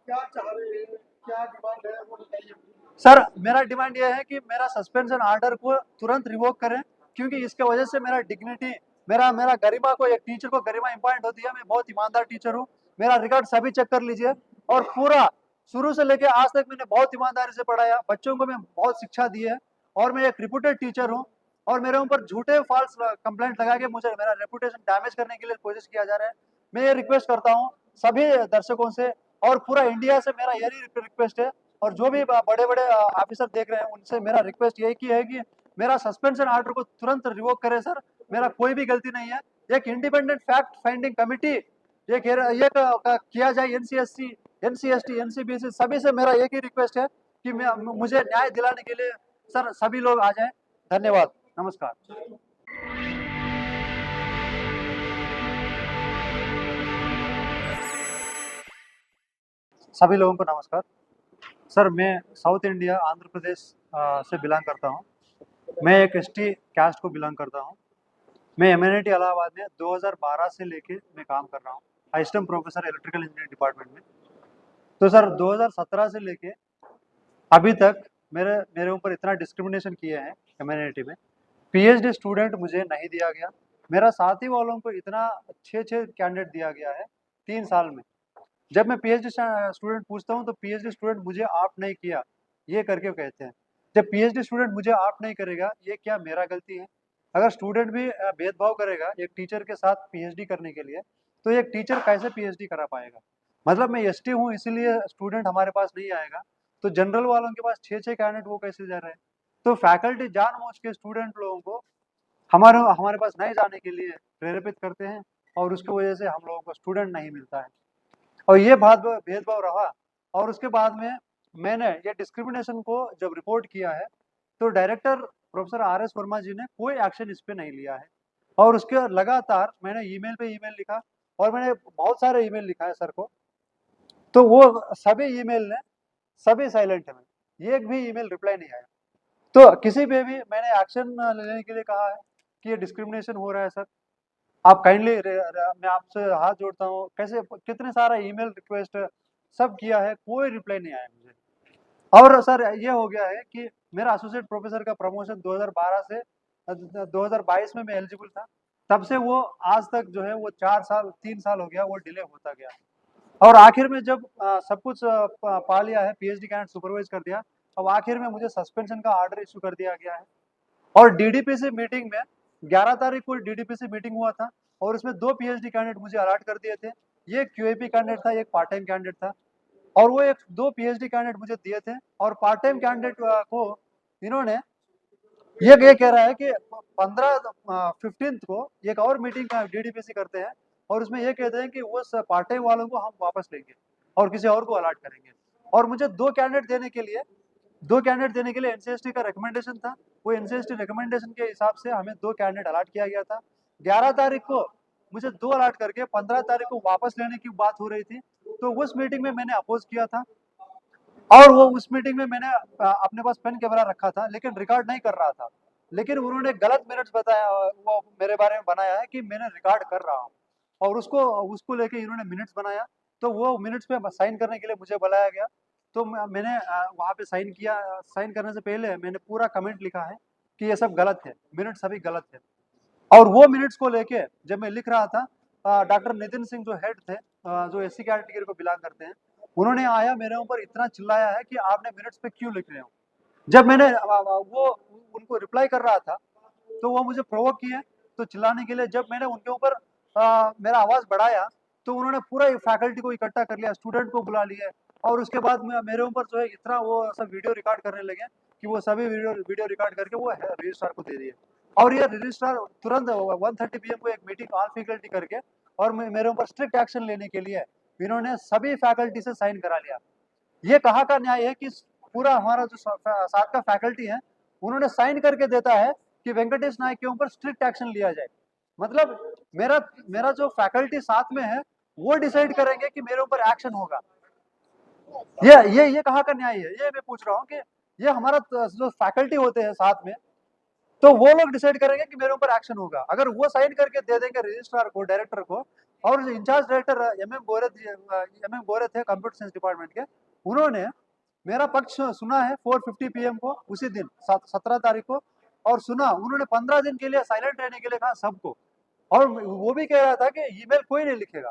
क्या चाह रहे हैं, क्या डिमांड है वो बताइए। सर मेरा डिमांड ये है कि मेरा सस्पेंशन ऑर्डर को तुरंत रिवोक करें, क्योंकि इसके वजह से मेरा डिग्निटी, मेरा मेरा गरिमा को, एक टीचर को गरिमा इंपॉर्टेंट होती है। मैं बहुत ईमानदार टीचर हूँ। मेरा रिकॉर्ड सभी चेक कर लीजिए, और पूरा शुरू से लेकर आज तक मैंने बहुत ईमानदारी से पढ़ाया, बच्चों को मैं बहुत शिक्षा दी है, और मैं एक रिप्यूटेड टीचर हूँ। और मेरे ऊपर झूठे फॉल्स कंप्लेंट लगा के मुझे मेरा रेपुटेशन डैमेज करने के लिए कोशिश किया जा रहा है। मैं ये रिक्वेस्ट करता हूँ सभी दर्शकों से, और पूरा इंडिया से मेरा यही रिक्वेस्ट है, और जो भी बड़े बड़े ऑफिसर देख रहे हैं उनसे मेरा रिक्वेस्ट यही की है कि मेरा सस्पेंशन ऑर्डर को तुरंत रिवोक करें सर। मेरा कोई भी गलती नहीं है। एक इंडिपेंडेंट फैक्ट फाइंडिंग कमिटी किया जाए। एनसीएससी, एनसीएसटी, एनसीबीसी सभी से मेरा एक ही रिक्वेस्ट है कि मुझे न्याय दिलाने के लिए सर सभी लोग आ जाएं। धन्यवाद, नमस्कार। सभी लोगों को नमस्कार। सर मैं साउथ इंडिया आंध्र प्रदेश से बिलोंग करता हूँ। मैं एक एसटी कास्ट को बिलोंग करता हूँ। मैं एमएनआईटी इलाहाबाद में 2012 से लेके मैं काम कर रहा हूँ, assistant professor electrical engineering department में। तो सर 2017 से लेके अभी तक मेरे मेरे ऊपर इतना डिस्क्रिमिनेशन किए हैं एमएनआईटी में। पीएचडी स्टूडेंट मुझे नहीं दिया गया। मेरा साथी वालों को इतना 6 कैंडिडेट दिया गया है 3 साल में। जब मैं पीएचडी स्टूडेंट पूछता हूँ तो पीएचडी स्टूडेंट मुझे आप नहीं किया ये करके कहते हैं। जब पीएचडी स्टूडेंट मुझे आप नहीं करेगा, ये क्या मेरा गलती है? अगर स्टूडेंट भी भेदभाव करेगा एक टीचर के साथ पीएचडी करने के लिए, तो एक टीचर कैसे पीएचडी करा पाएगा? मतलब मैं एसटी हूँ इसीलिए स्टूडेंट हमारे पास नहीं आएगा, तो जनरल वालों के पास 6 कैंडिडेट वो कैसे जा रहे हैं? तो फैकल्टी जानबूझ के स्टूडेंट लोगों को हमारे हमारे पास नहीं जाने के लिए प्रेरित करते हैं, और उसकी वजह से हम लोगों को स्टूडेंट नहीं मिलता है। और ये भेदभाव रहा। और उसके बाद में मैंने ये डिस्क्रिमिनेशन को जब रिपोर्ट किया है, तो director professor R S Verma ji ने कोई एक्शन इस पे नहीं लिया है। और उसके लगातार मैंने ईमेल पे ईमेल लिखा, और मैंने बहुत सारे ईमेल लिखा है सर को, तो वो सभी ईमेल ने सभी साइलेंट है। एक भी ईमेल रिप्लाई नहीं आया। तो किसी पे भी मैंने एक्शन लेने के लिए कहा है कि ये डिस्क्रिमिनेशन हो रहा है सर, आप काइंडली, मैं आपसे हाथ जोड़ता हूँ, कैसे कितने सारा ईमेल रिक्वेस्ट सब किया है, कोई रिप्लाई नहीं आया मुझे। और सर ये हो गया है कि मेरा एसोसिएट प्रोफेसर का प्रमोशन 2012 से 2022 में मैं एलिजिबल था, तब से वो आज तक जो है वो 4 साल 3 साल हो गया, वो डिले होता गया। और आखिर में जब सब कुछ पा लिया है, पीएचडी कैंडिडेट सुपरवाइज कर दिया, अब आखिर में मुझे सस्पेंशन का ऑर्डर इशू कर दिया गया है। और डीडीपीसी मीटिंग में 11 तारीख को डीडीपीसी मीटिंग हुआ था, और उसमें 2 पीएचडी कैंडिडेट मुझे अलॉट कर दिए थे। ये क्यूएपी कैंडिडेट था, एक पार्ट टाइम कैंडिडेट था, और वो एक 2 पीएचडी कैंडिडेट मुझे दिए थे। और पार्ट टाइम कैंडिडेट को इन्होंने ये कह रहा है कि 15 को एक और मीटिंग डीडीपीसी करते हैं, और उसमें ये कहते हैं कि वो पार्ट टाइम वालों को हम वापस लेंगे और किसी और को अलॉट करेंगे। और मुझे 2 कैंडिडेट देने के लिए एनसीएसटी का रिकमेंडेशन था। वो एनसीएसटी रिकमेंडेशन के हिसाब से हमें 2 कैंडिडेट अलॉट किया गया था। 11 तारीख को मुझे 2 अलॉट करके 15 तारीख को वापस लेने की बात हो रही थी। तो उस मीटिंग में मैंने अपोज किया था, और वो उस मीटिंग में मैंने अपने पास पेन कैमरा रखा था, लेकिन रिकॉर्ड नहीं कर रहा था। लेकिन उन्होंने गलत मिनट्स बताया, वो मेरे बारे में बनाया है कि मैंने रिकॉर्ड कर रहा हूँ, और उसको उसको लेके इन्होंने मिनट्स बनाया। तो वो मिनट्स पे साइन करने के लिए मुझे बुलाया गया। तो मैंने वहाँ पे साइन किया। साइन करने से पहले मैंने पूरा कमेंट लिखा है कि ये सब गलत है, मिनट्स सभी गलत है। और वो मिनट्स को लेके जब मैं लिख रहा था, डॉक्टर नितिन सिंह जो हेड थे, जो एससी कैटेगरी को बिलोंग करते हैं, उन्होंने आया मेरे ऊपर इतना चिल्लाया है कि आपने मिनट्स पे क्यों लिख रहे हो। जब मैंने वो उनको रिप्लाई कर रहा था, तो वो मुझे प्रोवोक किए तो चिल्लाने के लिए। जब मैंने उनके ऊपर मेरा आवाज बढ़ाया, तो उन्होंने पूरा फैकल्टी को इकट्ठा कर लिया, स्टूडेंट को बुला लिया, और उसके बाद मेरे ऊपर जो है इतना वो सब वीडियो रिकॉर्ड करने लगे कि वो सभी वीडियो रिकॉर्ड करके वो रजिस्ट्रार को दे दिए। और ये रजिस्ट्रार तुरंत 1:30 PM को एक मीटिंग ऑल फैकल्टी करके, और मेरे ऊपर स्ट्रिक्ट एक्शन लेने के लिए इन्होंने सभी फैकल्टी से साइन करा लिया। ये कहाँ का न्याय है कि पूरा हमारा जो साथ का फैकल्टी है, उन्होंने साइन करके देता है कि वेंकटेश नायक के ऊपर स्ट्रिक्ट एक्शन लिया जाए। मतलब मेरा मेरा जो फैकल्टी साथ में है, वो डिसाइड करेंगे कि मेरे ऊपर एक्शन होगा। ये कहाँ का न्याय है? ये मैं पूछ रहा हूँ कि ये हमारा जो फैकल्टी होते हैं साथ में, तो वो लोग डिसाइड करेंगे कि मेरे ऊपर एक्शन होगा। अगर वो साइन करके दे देंगे रजिस्ट्रार को, डायरेक्टर को, और इंचार्ज डायरेक्टर एम एम गोरे थे कंप्यूटर साइंस डिपार्टमेंट के, उन्होंने मेरा पक्ष सुना है 4:50 PM को उसी दिन 17 तारीख को, और सुना उन्होंने 15 दिन के लिए साइलेंट रहने के लिए कहा सबको, और वो भी कह रहा था कि ईमेल कोई नहीं लिखेगा,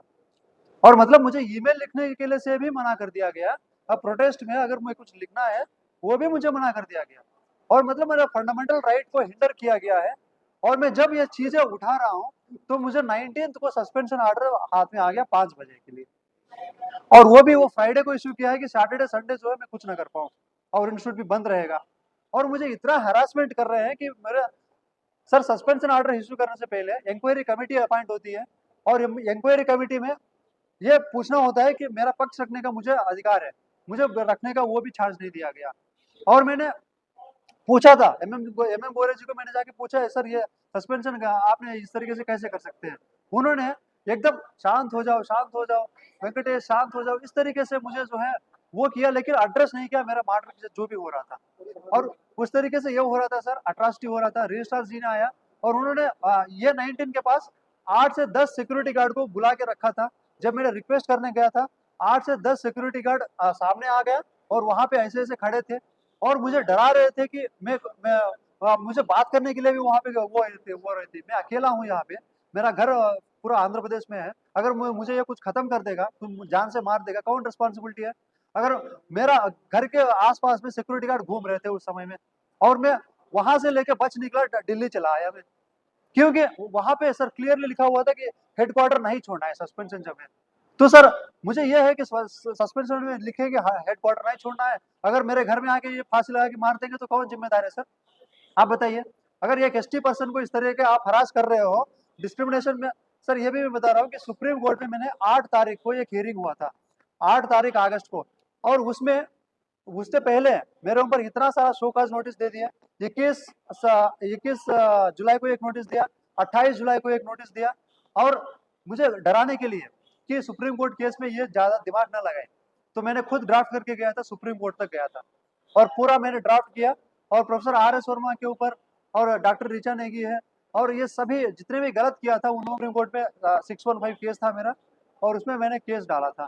और मतलब मुझे ईमेल लिखने के लिए से भी मना कर दिया गया। अब प्रोटेस्ट में अगर मुझे कुछ लिखना है वो भी मुझे मना कर दिया गया, और मतलब मेरा फंडामेंटल राइट को हिंडर किया गया है। और मैं जब ये चीजें उठा रहा हूँ तो मुझे 19th को सस्पेंशन ऑर्डर हाथ में आ गया 5 बजे के लिए, और वो भी वो फ्राइडे को इश्यू किया है कि सैटरडे संडे जो है मैं कुछ ना कर पाऊँ और इंस्टीट्यूट भी बंद रहेगा। और मुझे इतना हरासमेंट कर रहे हैं कि मेरे सर सस्पेंशन ऑर्डर इश्यू करने से पहले इंक्वायरी कमेटी अपॉइंट होती है, और इंक्वायरी कमेटी में ये पूछना होता है कि मेरा पक्ष रखने का मुझे अधिकार है, मुझे रखने का वो भी चांस नहीं दिया गया। और मैंने पूछा था एम एम गोरे जी को, मैंने जाके पूछा है सर ये सस्पेंशन का आपने इस तरीके से कैसे कर सकते हैं, उन्होंने एकदम शांत हो जाओ वेंकटेश शांत हो जाओ, इस तरीके से मुझे जो है वो किया, लेकिन एड्रेस नहीं किया मेरा मार्टर जो भी हो रहा था। और उस तरीके से ये हो रहा था सर, अट्रॉसिटी हो रहा था। रजिस्ट्रार जी ने आया और उन्होंने ये 19 के पास 8 से 10 सिक्योरिटी गार्ड को बुला के रखा था। जब मैंने रिक्वेस्ट करने गया था 8 से 10 सिक्योरिटी गार्ड सामने आ गया और वहां पे ऐसे ऐसे खड़े थे और मुझे डरा रहे थे कि मैं मुझे बात करने के लिए भी वहां पे वो रहे थे। मैं अकेला हूँ यहाँ पे, मेरा घर पूरा आंध्र प्रदेश में है, अगर मुझे ये कुछ खत्म कर देगा तो जान से मार देगा, कौन रिस्पॉन्सिबिलिटी है। अगर मेरा घर के आसपास में सिक्योरिटी गार्ड घूम रहे थे उस समय में, और मैं वहां से लेके बच निकला, दिल्ली चला आया मैं, क्योंकि वहां पे सर क्लियरली लिखा हुआ था कि हेडक्वार्टर नहीं छोड़ना है सस्पेंशन जब है। तो सर मुझे यह है कि सस्पेंशन में लिखे कि हेडक्वार्टर नहीं छोड़ना है, अगर मेरे घर में आके ये फांसी लगा के मार देंगे तो कौन जिम्मेदार है सर, आप बताइए। अगर ये एसटी पर्सन को इस तरह के आप हरास कर रहे हो डिस्क्रिमिनेशन में, सर ये भी मैं बता रहा हूँ कि सुप्रीम कोर्ट में मैंने 8 तारीख को एक हियरिंग हुआ था, 8 तारीख अगस्त को, और उसमें उससे पहले मेरे ऊपर इतना सारा शोकाज नोटिस दे दिया। 21 जुलाई को एक नोटिस दिया, 28 जुलाई को एक नोटिस दिया, और मुझे डराने के लिए कि सुप्रीम कोर्ट केस में ये ज्यादा दिमाग ना लगाए, तो मैंने खुद ड्राफ्ट करके गया था, सुप्रीम कोर्ट तक गया था और पूरा मैंने ड्राफ्ट किया, और प्रोफेसर RS वर्मा के ऊपर और डॉक्टर ऋचा नेगी है और ये सभी जितने भी गलत किया था उन्होंने सुप्रीम कोर्ट में 615 केस था मेरा, और उसमें मैंने केस डाला था।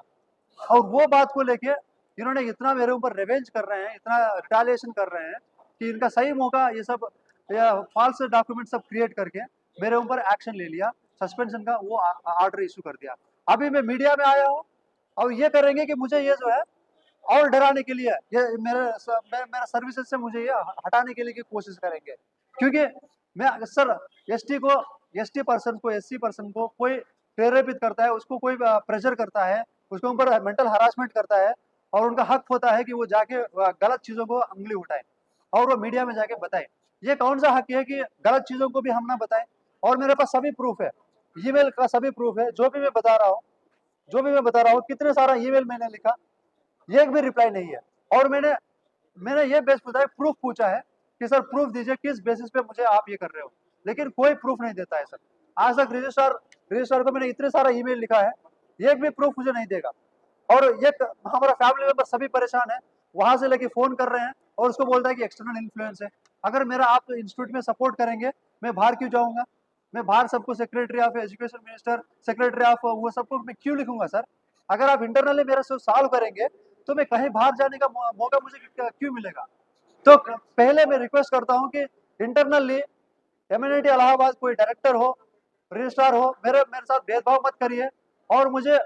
और वो बात को लेके इन्होंने इतना मेरे ऊपर रिवेंज कर रहे हैं, इतना रिटालिएशन कर रहे हैं कि इनका सही मौका ये सब फॉल्स डॉक्यूमेंट सब क्रिएट करके मेरे ऊपर एक्शन ले लिया, सस्पेंशन का वो ऑर्डर इशू कर दिया। अभी मैं मीडिया में आया हूँ और ये करेंगे कि मुझे ये जो है और डराने के लिए ये मेरा सर्विसेज से मुझे ये हटाने के लिए की कोशिश करेंगे, क्योंकि मैं सर एसटी पर्सन को SC पर्सन को कोई प्रेरेपित करता है, उसको कोई प्रेशर करता है, उसके ऊपर मेंटल हरासमेंट करता है, और उनका हक होता है कि वो जाके गलत चीजों को उंगली उठाए और वो मीडिया में जाके बताए। ये कौन सा हक है कि गलत चीजों को भी हम ना बताएं, और मेरे पास सभी प्रूफ है, ईमेल का सभी प्रूफ है, जो भी मैं बता रहा हूँ कितने सारा ईमेल मैंने लिखा, एक भी रिप्लाई नहीं है। और मैंने ये बेस पूछा है, प्रूफ पूछा है कि सर प्रूफ दीजिए किस बेसिस पे मुझे आप ये कर रहे हो, लेकिन कोई प्रूफ नहीं देता है सर। आज तक रजिस्ट्रार को मैंने इतने सारा ईमेल लिखा है, एक भी प्रूफ मुझे नहीं देगा। और ये हमारा फैमिली मेंबर सभी परेशान है, वहां से लेके फोन कर रहे हैं और उसको बोलता है कि एक्सटर्नल इन्फ्लुएंस है। अगर मेरा आप इंस्टीट्यूट में सपोर्ट करेंगे, मैं बाहर क्यों जाऊंगा, मैं बाहर सबको secretary of education minister, secretary of वो सबको मैं क्यों लिखूंगा सर। अगर आप इंटरनली मेरे से सॉल्व करेंगे तो मैं कहीं बाहर जाने का मौका मुझे क्यों मिलेगा। तो पहले मैं रिक्वेस्ट करता हूं कि इंटरनली एमएनआईटी इलाहाबाद कोई डायरेक्टर हो, रजिस्ट्रार हो, मेरे साथ भेदभाव मत करिए, और मुझे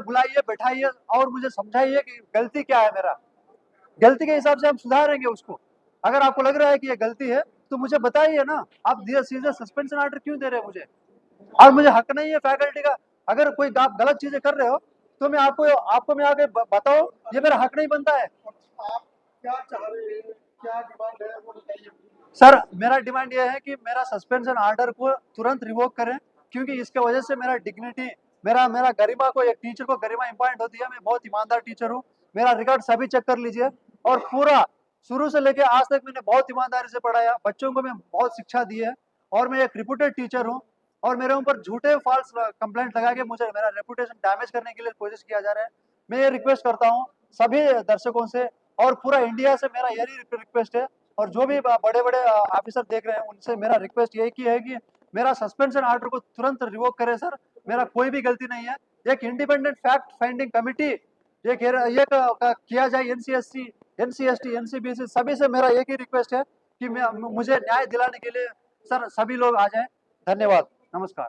बुलाइए, बैठाइए और मुझे समझाइए कि गलती क्या है मेरा, गलती के हिसाब से हम सुधारेंगे उसको। अगर आपको लग रहा है कि ये गलती है तो मुझे बताइए ना, आप सीधे सस्पेंशन ऑर्डर क्यों दे रहे हैं मुझे, और मुझे हक नहीं है फैकल्टी का। अगर कोई आप गलत चीजें कर रहे हो तो मैं आपको मैं आगे बताओ, ये मेरा हक नहीं बनता है। आप क्या चाह रहे हैं, क्या डिमांड है वो बताइए। सर मेरा डिमांड ये है कि मेरा सस्पेंशन ऑर्डर को तुरंत रिवोक करें, क्योंकि इसके वजह से मेरा डिग्निटी, मेरा मेरा गरिमा को, एक टीचर को गरिमा इंपॉर्टेंट होती है, मैं बहुत ईमानदार टीचर हूँ, मेरा रिकॉर्ड सभी चेक कर लीजिए, और पूरा शुरू से लेके आज तक मैंने बहुत ईमानदारी से पढ़ाया, बच्चों को मैं बहुत शिक्षा दी है, और मैं एक रिप्यूटेड टीचर हूँ। और मेरे ऊपर झूठे फॉल्स कंप्लेंट लगा के मुझे मेरा रेपुटेशन डैमेज करने के लिए कोशिश किया जा रहा है। मैं ये रिक्वेस्ट करता हूँ सभी दर्शकों से और पूरा इंडिया से, मेरा यही रिक्वेस्ट है, और जो भी बड़े बड़े ऑफिसर देख रहे हैं उनसे मेरा रिक्वेस्ट यही की है कि मेरा सस्पेंशन ऑर्डर को तुरंत रिवोक करें सर, मेरा कोई भी गलती नहीं है। एक इंडिपेंडेंट फैक्ट फाइंडिंग कमिटी किया जाए, एनसीएससी, एनसीएसटी, एनसीबीसी सभी से मेरा एक ही रिक्वेस्ट है कि मुझे न्याय दिलाने के लिए सर सभी लोग आ जाएं। धन्यवाद, नमस्कार।